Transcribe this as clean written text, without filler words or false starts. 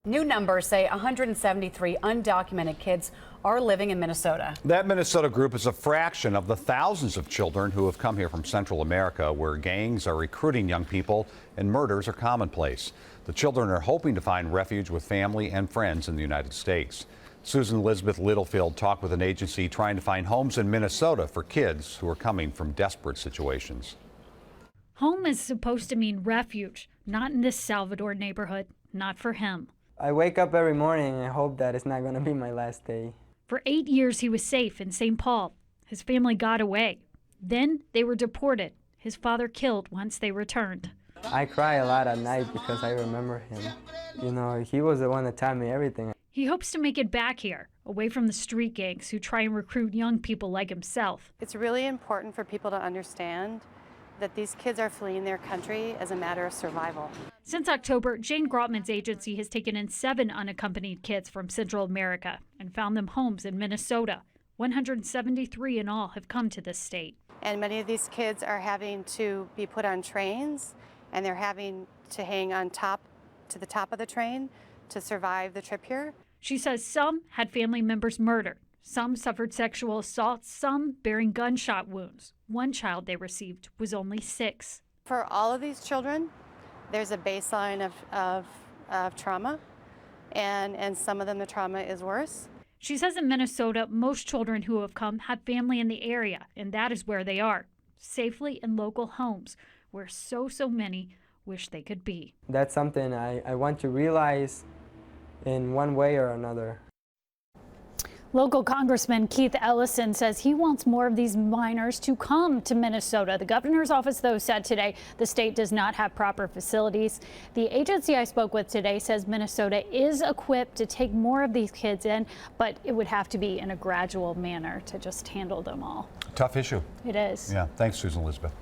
New numbers say 173 undocumented kids are living in Minnesota. That Minnesota group is a fraction of the thousands of children who have come here from Central America, where gangs are recruiting young people and murders are commonplace. The children are hoping to find refuge with family and friends in the United States. Susan-Elizabeth Littlefield talked with an agency trying to find homes in Minnesota for kids who are coming from desperate situations. Home is supposed to mean refuge, not in this Salvador neighborhood, not for him. I wake up every morning and I hope that it's not going to be my last day. For 8 years, he was safe in St. Paul. His family got away. Then they were deported. His father killed once they returned. I cry a lot at night because I remember him. You know, he was the one that taught me everything. He hopes to make it back here, away from the street gangs who try and recruit young people like himself. It's really important for people to understand that these kids are fleeing their country as a matter of survival. Since October, Jane Grotman's agency has taken in 7 unaccompanied kids from Central America and found them homes in Minnesota. 173 in all have come to this state. And many of these kids are having to be put on trains, and they're having to hang on to the top of the train to survive the trip here. She says some had family members murdered. Some suffered sexual assaults, some bearing gunshot wounds. One child they received was only 6. For all of these children, there's a baseline of trauma, and some of them the trauma is worse. She says in Minnesota, most children who have come have family in the area, and that is where they are, safely in local homes, where so many wish they could be. That's something I want to realize in one way or another. Local Congressman Keith Ellison says he wants more of these minors to come to Minnesota. The governor's office, though, said today the state does not have proper facilities. The agency I spoke with today says Minnesota is equipped to take more of these kids in, but it would have to be in a gradual manner to just handle them all. Tough issue. It is. Yeah. Thanks, Susan-Elizabeth.